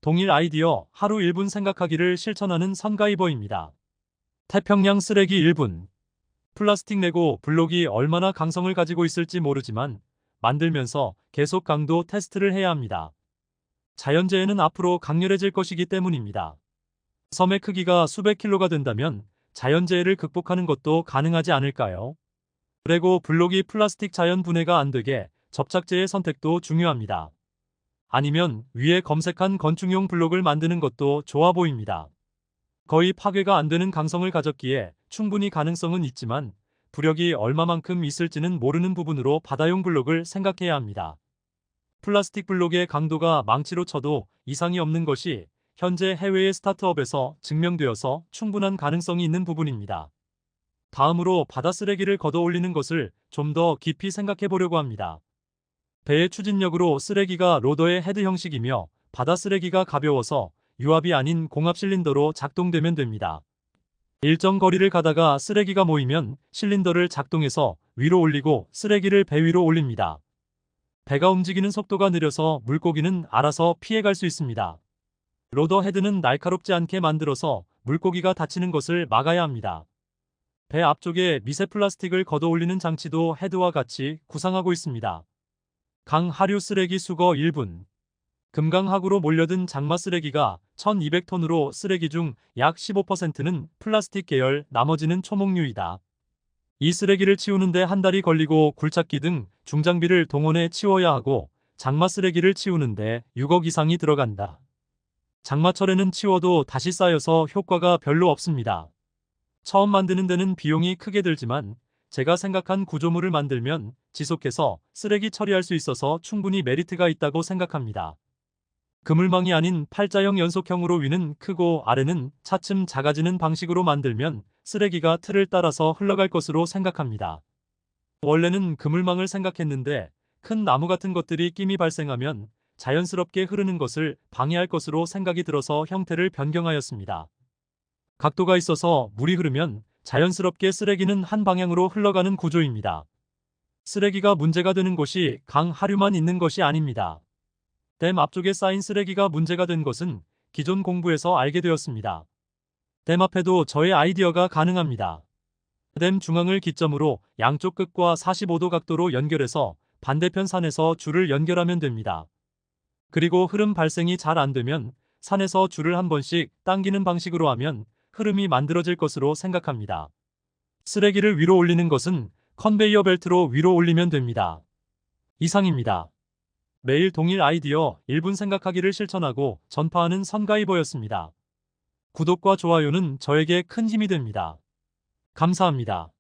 동일 아이디어 하루 1분 생각하기를 실천하는 선가이버입니다. 태평양 쓰레기 1분. 플라스틱 레고 블록이 얼마나 강성을 가지고 있을지 모르지만 만들면서 계속 강도 테스트를 해야 합니다. 자연재해는 앞으로 강렬해질 것이기 때문입니다. 섬의 크기가 수백 킬로가 된다면 자연재해를 극복하는 것도 가능하지 않을까요? 레고 블록이 플라스틱 자연 분해가 안 되게 접착제의 선택도 중요합니다. 아니면 위에 검색한 건축용 블록을 만드는 것도 좋아 보입니다. 거의 파괴가 안 되는 강성을 가졌기에 충분히 가능성은 있지만 부력이 얼마만큼 있을지는 모르는 부분으로 바다용 블록을 생각해야 합니다. 플라스틱 블록의 강도가 망치로 쳐도 이상이 없는 것이 현재 해외의 스타트업에서 증명되어서 충분한 가능성이 있는 부분입니다. 다음으로 바다 쓰레기를 걷어 올리는 것을 좀 더 깊이 생각해 보려고 합니다. 배의 추진력으로 쓰레기가 로더의 헤드 형식이며 바다 쓰레기가 가벼워서 유압이 아닌 공압 실린더로 작동되면 됩니다. 일정 거리를 가다가 쓰레기가 모이면 실린더를 작동해서 위로 올리고 쓰레기를 배 위로 올립니다. 배가 움직이는 속도가 느려서 물고기는 알아서 피해갈 수 있습니다. 로더 헤드는 날카롭지 않게 만들어서 물고기가 다치는 것을 막아야 합니다. 배 앞쪽에 미세 플라스틱을 걷어 올리는 장치도 헤드와 같이 구상하고 있습니다. 강 하류 쓰레기 수거 1분. 금강하구로 몰려든 장마 쓰레기가 1200톤으로 쓰레기 중 약 15%는 플라스틱 계열, 나머지는 초목류이다. 이 쓰레기를 치우는데 한 달이 걸리고 굴착기 등 중장비를 동원해 치워야 하고 장마 쓰레기를 치우는데 6억 이상이 들어간다. 장마철에는 치워도 다시 쌓여서 효과가 별로 없습니다. 처음 만드는 데는 비용이 크게 들지만 제가 생각한 구조물을 만들면 지속해서 쓰레기 처리할 수 있어서 충분히 메리트가 있다고 생각합니다. 그물망이 아닌 팔자형 연속형으로 위는 크고 아래는 차츰 작아지는 방식으로 만들면 쓰레기가 틀을 따라서 흘러갈 것으로 생각합니다. 원래는 그물망을 생각했는데 큰 나무 같은 것들이 끼미 발생하면 자연스럽게 흐르는 것을 방해할 것으로 생각이 들어서 형태를 변경하였습니다. 각도가 있어서 물이 흐르면 자연스럽게 쓰레기는 한 방향으로 흘러가는 구조입니다. 쓰레기가 문제가 되는 곳이 강 하류만 있는 것이 아닙니다. 댐 앞쪽에 쌓인 쓰레기가 문제가 된 것은 기존 공부에서 알게 되었습니다. 댐 앞에도 저의 아이디어가 가능합니다. 댐 중앙을 기점으로 양쪽 끝과 45도 각도로 연결해서 반대편 산에서 줄을 연결하면 됩니다. 그리고 흐름 발생이 잘 안 되면 산에서 줄을 한 번씩 당기는 방식으로 하면 흐름이 만들어질 것으로 생각합니다. 쓰레기를 위로 올리는 것은 컨베이어 벨트로 위로 올리면 됩니다. 이상입니다. 매일 동일 아이디어 1분 생각하기를 실천하고 전파하는 선가이버였습니다. 구독과 좋아요는 저에게 큰 힘이 됩니다. 감사합니다.